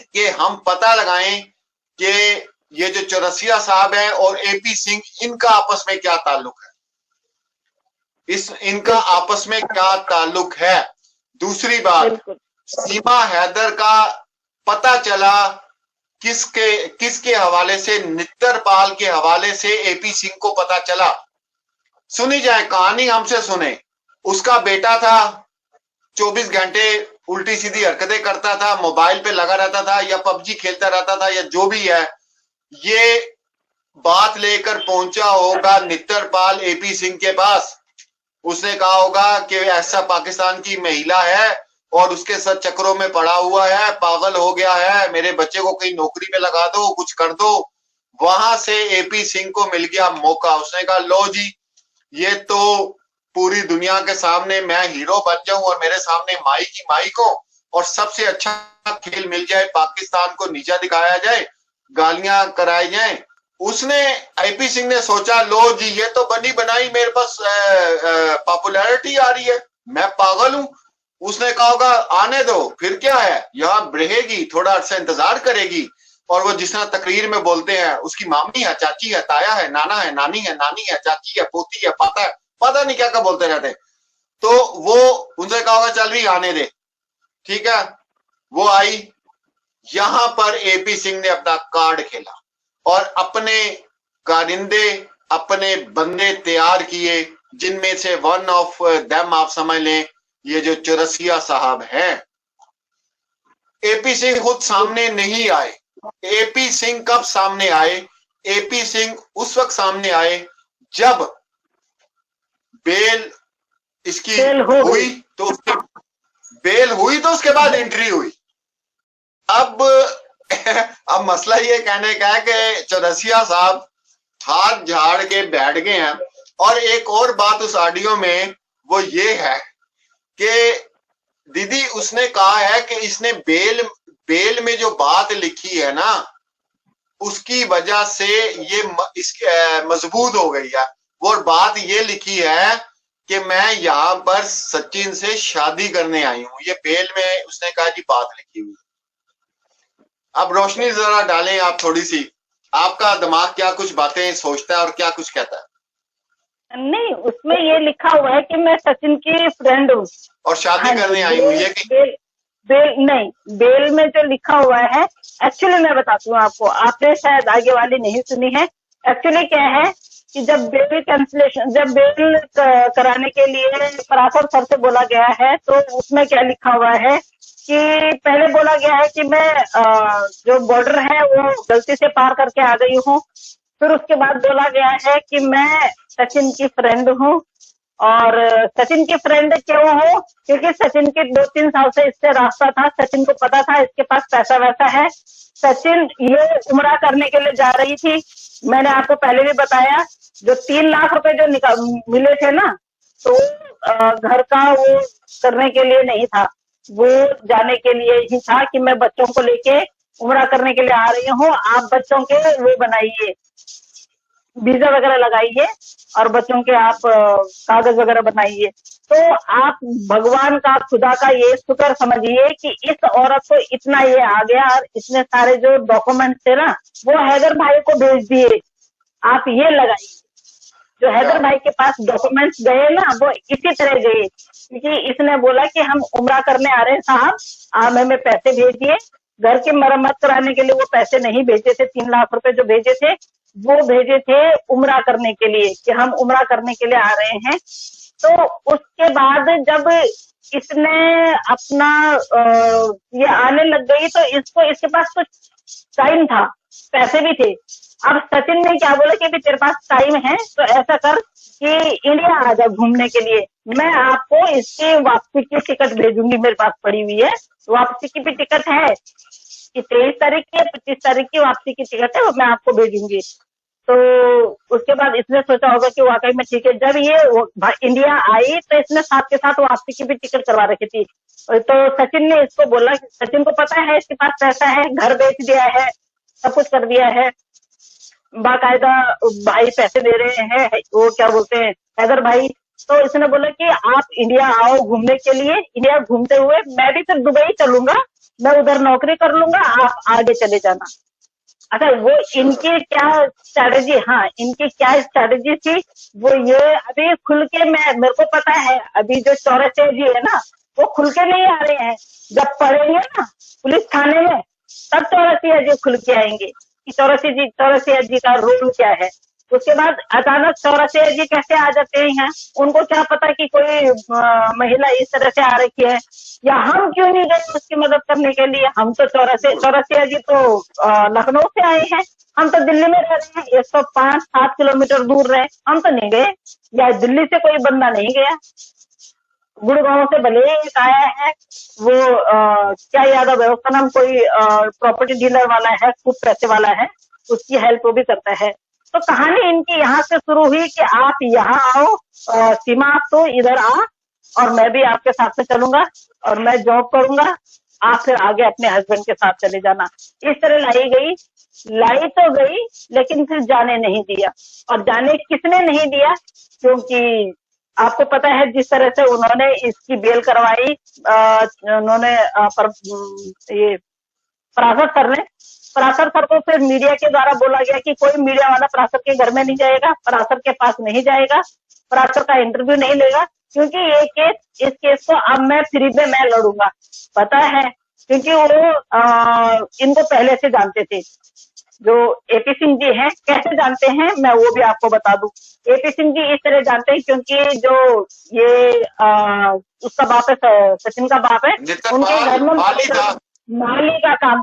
कि हम पता लगाएं कि ये जो चौरसिया साहब है और एपी सिंह, इनका आपस में क्या ताल्लुक है, इनका आपस में क्या ताल्लुक है। दूसरी बात, सीमा हैदर का पता चला किसके हवाले से, नित्तरपाल के हवाले से एपी सिंह को पता चला। सुनी जाए कहानी, हमसे सुने। उसका बेटा था, 24 घंटे उल्टी सीधी हरकतें करता था, मोबाइल पे लगा रहता था या पबजी खेलता रहता था या जो भी है। ये बात लेकर पहुंचा होगा नित्तरपाल एपी सिंह के पास। उसने कहा होगा कि ऐसा पाकिस्तान की महिला है और उसके साथ चक्रों में पड़ा हुआ है, पागल हो गया है, मेरे बच्चे को कहीं नौकरी में लगा दो, कुछ कर दो। वहां से एपी सिंह को मिल गया मौका। उसने कहा लो जी, ये तो पूरी दुनिया के सामने मैं हीरो बन जाऊं और मेरे सामने माई की माई को और सबसे अच्छा खेल मिल जाए, पाकिस्तान को नीचा दिखाया जाए, गालियां कराई जाए। उसने, एपी सिंह ने सोचा लो जी, ये तो बनी बनाई मेरे पास पॉपुलैरिटी आ रही है, मैं पागल हूं। उसने कहा होगा आने दो, फिर क्या है, यहाँ रहेगी, थोड़ा अर्सा इंतजार करेगी। और वो जिस तरह तकरीर में बोलते हैं, उसकी मामी है, चाची है, ताया है, नाना है, नानी है, नानी है, चाची है, पोती है, पता नहीं क्या क्या बोलते रहते। तो वो उनसे कहा होगा चल भी आने दे, ठीक है। वो आई, यहां पर एपी सिंह ने अपना कार्ड खेला और अपने कारिंदे, अपने बंदे तैयार किए, जिनमें से वन ऑफ देम आप समझ लें ये जो चौरसिया साहब हैं। एपी सिंह खुद सामने नहीं आए। एपी सिंह कब सामने आए? एपी सिंह उस वक्त सामने आए जब बेल इसकी हुई, तो बेल हुई तो उसके बाद एंट्री हुई। अब मसला ये कहने का है कि चौरसिया साहब हाथ झाड़ के बैठ गए हैं। और एक और बात उस ऑडियो में वो ये है कि दीदी उसने कहा है कि इसने बेल में जो बात लिखी है ना, उसकी वजह से ये इसके मजबूत हो गई है। वो बात ये लिखी है कि मैं यहाँ पर सचिन से शादी करने आई हूं, ये बेल में उसने कहा जी बात लिखी हुई। अब रोशनी जरा डालें आप थोड़ी सी, आपका दिमाग क्या कुछ बातें सोचता है और क्या कुछ कहता है? नहीं, उसमें ये लिखा हुआ है कि मैं सचिन की फ्रेंड हूँ और शादी करने आई हूँ। ये नहीं, बेल में जो लिखा हुआ है, एक्चुअली मैं बताती हूँ आपको, आपने शायद आगे वाली नहीं सुनी है। एक्चुअली क्या है कि जब बेल कैंसिलेशन, जब बेल कराने के लिए परासर सर से बोला गया है, तो उसमें क्या लिखा हुआ है कि पहले बोला गया है कि मैं जो बॉर्डर है वो गलती से पार करके आ गई हूँ। फिर उसके बाद बोला गया है कि मैं सचिन की फ्रेंड हूँ। और सचिन की फ्रेंड क्यों हूँ? क्योंकि सचिन के 2-3 साल से इससे रास्ता था, सचिन को पता था इसके पास पैसा वैसा है। सचिन ये उम्रा करने के लिए जा रही थी। मैंने आपको पहले भी बताया, जो 3 लाख रुपए जो मिले थे ना, तो घर का वो करने के लिए नहीं था, वो जाने के लिए ही था कि मैं बच्चों को लेके उम्रा करने के लिए आ रही हूँ, आप बच्चों के वो बनाइए, वीजा वगैरह लगाइए और बच्चों के आप कागज वगैरह बनाइए। तो आप भगवान का, खुदा का ये शुक्र समझिए कि इस औरत को इतना ये आ गया और इतने सारे जो डॉक्यूमेंट थे ना, वो हैदर भाई को भेज दिए। आप ये लगाइए, जो हैदर भाई के पास डॉक्यूमेंट्स गए ना, वो इसी तरह गए, क्योंकि इसने बोला कि हम उम्रा करने आ रहे हैं साहब, आप हमें पैसे भेजिए। घर की मरम्मत कराने के लिए वो पैसे नहीं भेजे थे, 3 लाख रुपए जो भेजे थे वो भेजे थे उम्रा करने के लिए, कि हम उम्रा करने के लिए आ रहे हैं। तो उसके बाद जब इसने अपना ये आने लग गई, तो इसको, इसके पास कुछ टाइम था, पैसे भी थे। अब सचिन ने क्या बोला कि तेरे पास टाइम है तो ऐसा कर कि इंडिया आ जा घूमने के लिए, मैं आपको इसकी वापसी की टिकट भेजूंगी, मेरे पास पड़ी हुई है, वापसी की भी टिकट है कि 23 तारीख की, 25 तारीख की वापसी की टिकट है, वो मैं आपको भेजूंगी। तो उसके बाद इसने सोचा होगा कि वाकई में ठीक है। जब ये इंडिया आई तो इसने साथ के साथ वापसी की भी टिकट करवा रखी थी। तो सचिन ने इसको बोला, सचिन को पता है इसके पास पैसा है, घर बेच दिया है, सब कुछ कर दिया है, बाकायदा भाई पैसे दे रहे हैं, वो क्या बोलते हैं हैदर भाई। तो इसने बोला कि आप इंडिया आओ घूमने के लिए, इंडिया घूमते हुए मैं भी फिर दुबई चलूंगा मैं उधर नौकरी कर लूंगा, आप आगे चले जाना। अच्छा, वो इनकी क्या स्ट्रैटेजी, हाँ इनकी क्या स्ट्रैटेजी थी, वो ये अभी खुल के मेरे को पता है, अभी जो चौरसिया जी है ना, वो खुल के नहीं आ रहे हैं। जब पढ़ेंगे ना पुलिस थाने में, तब चौरसिया जी खुल के आएंगे कि चौरसिया जी का रोल क्या है। उसके बाद अचानक चौरसिया जी कैसे आ जाते हैं यहाँ, उनको क्या पता कि कोई महिला इस तरह से आ रखी है, या हम क्यों नहीं गए उसकी मदद करने के लिए। हम तो चौरसिया जी तो लखनऊ से आए हैं, हम तो दिल्ली में रह रहे हैं, 105-7 किलोमीटर दूर रहे, हम तो नहीं गए, या दिल्ली से कोई बंदा नहीं गया। गुड़गांव से भले एक आया है, वो क्या यादव है उसका नाम, कोई प्रॉपर्टी डीलर वाला है, खूब पैसे वाला है, उसकी हेल्प वो भी करता है। तो कहानी इनकी यहाँ से शुरू हुई कि आप यहाँ आओ, सीमा आप तो इधर आ, और मैं भी आपके साथ में चलूंगा, और मैं जॉब करूंगा, आप फिर आगे अपने हस्बैंड के साथ चले जाना। इस तरह लाई तो गई, लेकिन फिर जाने नहीं दिया। और जाने किसने नहीं दिया, क्योंकि आपको पता है जिस तरह से उन्होंने इसकी बेल करवाई, उन्होंने ये पराशर सर को फिर मीडिया के द्वारा बोला गया कि कोई मीडिया वाला पराशर के घर में नहीं जाएगा, पराशर के पास नहीं जाएगा, पराशर का इंटरव्यू नहीं लेगा, क्योंकि इस केस को अब मैं फ्री में मैं लड़ूंगा। पता है, क्योंकि वो इनको पहले से जानते थे। जो एपी सिंह जी हैं, कैसे जानते हैं मैं वो भी आपको बता दूं। एपी सिंह जी इस तरह जानते हैं क्योंकि जो ये उसका बाप है, सचिन का बाप है, उनके घर में माली का काम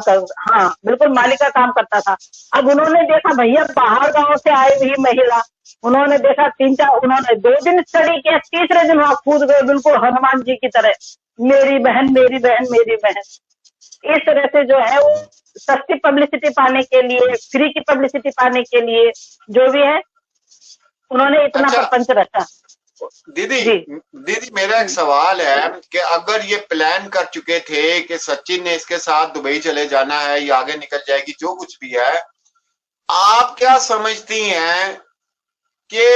कर, हाँ बिल्कुल माली का काम करता था। अब उन्होंने देखा भैया बाहर गांव से आई हुई महिला, उन्होंने देखा 3-4, उन्होंने 2 दिन स्टडी किया, तीसरे दिन वहां कूद गए बिल्कुल हनुमान जी की तरह, मेरी बहन मेरी बहन मेरी बहन। इस तरह से जो है वो सस्ती पब्लिसिटी पाने के लिए, फ्री की पब्लिसिटी पाने के लिए, जो भी है उन्होंने इतना प्रपंच रचा। दीदी मेरा एक सवाल है कि अगर ये प्लान कर चुके थे कि सचिन ने इसके साथ दुबई चले जाना है, ये आगे निकल जाएगी, जो कुछ भी है, आप क्या समझती हैं कि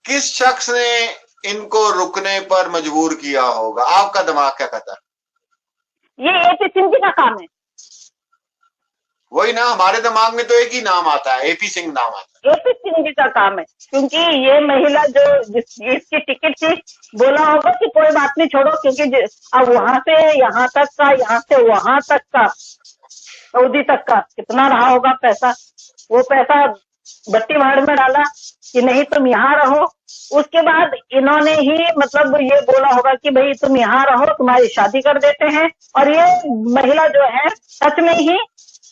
किस शख्स ने इनको रुकने पर मजबूर किया होगा? आपका दिमाग क्या कहता है? ये एपी सिंह जी का काम है। वही ना, हमारे दिमाग में तो एक ही नाम आता है, एपी सिंह नाम आता है। एपी सिंह जी का काम है, क्योंकि ये महिला जो जिसकी टिकट थी, बोला होगा कि कोई बात नहीं छोड़ो, क्योंकि अब वहां से यहाँ तक का, यहाँ से वहां तक का, सऊदी तक का कितना रहा होगा पैसा, वो पैसा बट्टी भाड़ में डाला कि नहीं तुम यहाँ रहो। उसके बाद इन्होंने ही मतलब ये बोला होगा कि भाई तुम यहाँ रहो, तुम्हारी शादी कर देते हैं। और ये महिला जो है सच में ही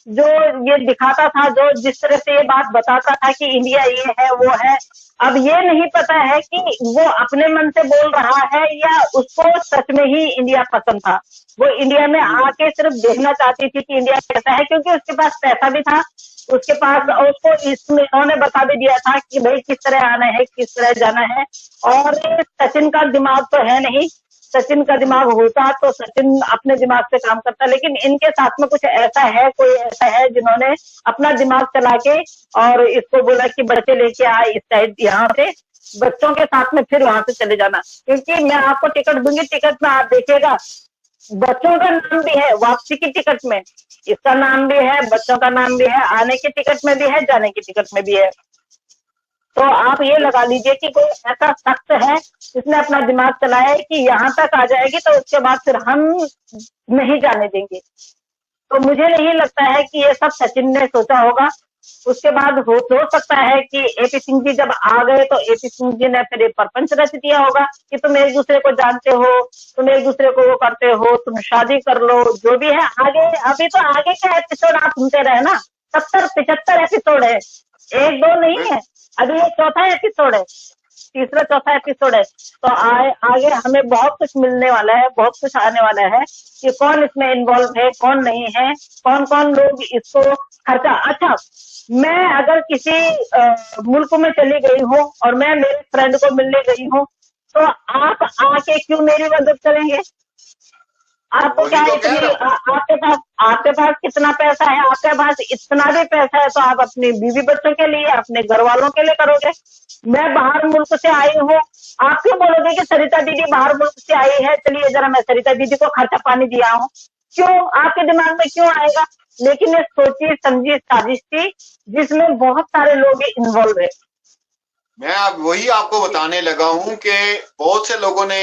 जो ये दिखाता था, जो जिस तरह से ये बात बताता था कि इंडिया ये है वो है, अब ये नहीं पता है कि वो अपने मन से बोल रहा है या उसको सच में ही इंडिया पसंद था। वो इंडिया में आके सिर्फ देखना चाहती थी कि इंडिया कैसा है, क्योंकि उसके पास पैसा भी था, उसके पास, उसको इसमें उन्होंने बता भी दिया था कि भाई किस तरह आना है, किस तरह जाना है। और सचिन का दिमाग तो है नहीं, सचिन का दिमाग होता तो सचिन अपने दिमाग से काम करता, लेकिन इनके साथ में कुछ ऐसा है, कोई ऐसा है जिन्होंने अपना दिमाग चला के और इसको बोला कि बच्चे लेके आए इस साइड, यहाँ से बच्चों के साथ में फिर वहां से चले जाना। क्योंकि मैं आपको टिकट दूंगी, टिकट में आप देखिएगा बच्चों का नाम भी है, वापसी की टिकट में इसका नाम भी है, बच्चों का नाम भी है, आने की टिकट में भी है, जाने की टिकट में भी है। तो आप ये लगा लीजिए कि कोई ऐसा शख्स है जिसने अपना दिमाग चलाया है कि यहाँ तक आ जाएगी तो उसके बाद फिर हम नहीं जाने देंगे। तो मुझे नहीं लगता है कि ये सब सचिन ने सोचा होगा। उसके बाद हो सकता है कि एपी सिंह जी जब आ गए तो एपी सिंह जी ने फिर प्रपंच रच दिया होगा कि तुम एक दूसरे को जानते हो, तुम एक दूसरे को वो करते हो, तुम शादी कर लो, जो भी है। आगे अभी तो आगे का एपिसोड आप सुनते रहे ना, 70-75 एपिसोड है, 1-2 नहीं है, अभी ये 4था एपिसोड है, 3रा-4था एपिसोड है। तो आगे हमें बहुत कुछ मिलने वाला है, बहुत कुछ आने वाला है कि कौन इसमें इन्वॉल्व है, कौन नहीं है, कौन कौन लोग इसको खर्चा। अच्छा, मैं अगर किसी मुल्क में चली गई हूँ और मैं मेरे फ्रेंड को मिलने गई हूँ, तो आप आके क्यों मेरी मदद करेंगे? आपको क्या है, आपके पास कितना पैसा है, आपके पास इतना भी पैसा है तो आप अपनी बीवी बच्चों के लिए, अपने घर वालों के लिए करोगे। मैं बाहर मुल्क से आई हूँ, आप क्यों बोलोगे कि सरिता दीदी बाहर मुल्क से आई है, चलिए जरा मैं सरिता दीदी को खर्चा पानी दिया हूँ, क्यों आपके दिमाग में क्यों आएगा? लेकिन ये सोची समझी साजिश थी जिसमें बहुत सारे लोग इन्वॉल्व है। मैं अब वही आपको बताने लगा हूं कि बहुत से लोगों ने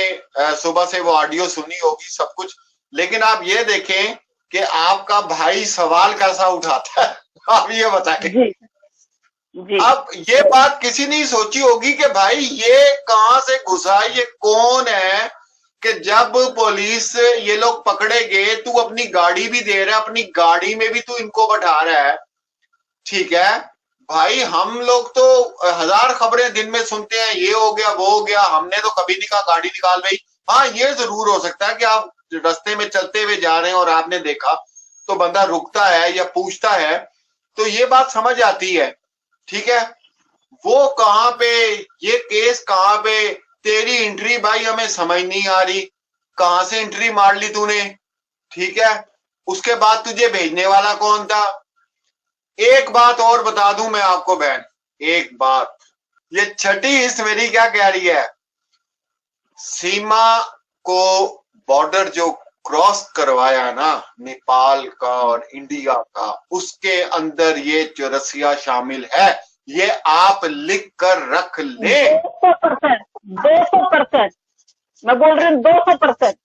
सुबह से वो ऑडियो सुनी होगी सब कुछ, लेकिन आप ये देखें कि आपका भाई सवाल कैसा उठाता है। आप ये बताएं। अब ये बात किसी ने सोची होगी कि भाई ये कहां से घुसा, ये कौन है कि जब पुलिस ये लोग पकड़े गए, तू अपनी गाड़ी भी दे रहा है, अपनी गाड़ी में भी तू इनको बैठा रहा है। ठीक है भाई, हम लोग तो 1000 खबरें दिन में सुनते हैं, ये हो गया वो हो गया, हमने तो कभी नहीं कहा गाड़ी निकाल भाई। हाँ, ये जरूर हो सकता है कि आप रास्ते में चलते हुए जा रहे हैं और आपने देखा तो बंदा रुकता है या पूछता है, तो ये बात समझ आती है। ठीक है, वो कहां पे, ये केस कहां पे, तेरी एंट्री भाई हमें समझ नहीं आ रही, कहां से एंट्री मार ली तूने। ठीक है, उसके बाद तुझे भेजने वाला कौन था? एक बात और बता दूं मैं आपको बहन, एक बात, ये छठी हिस्स मेरी क्या कह रही है, सीमा को बॉर्डर जो क्रॉस करवाया ना नेपाल का और इंडिया का, उसके अंदर ये चौरसिया शामिल है, ये आप लिख कर रख ले। 200%, मैं बोल रही हूँ 200%।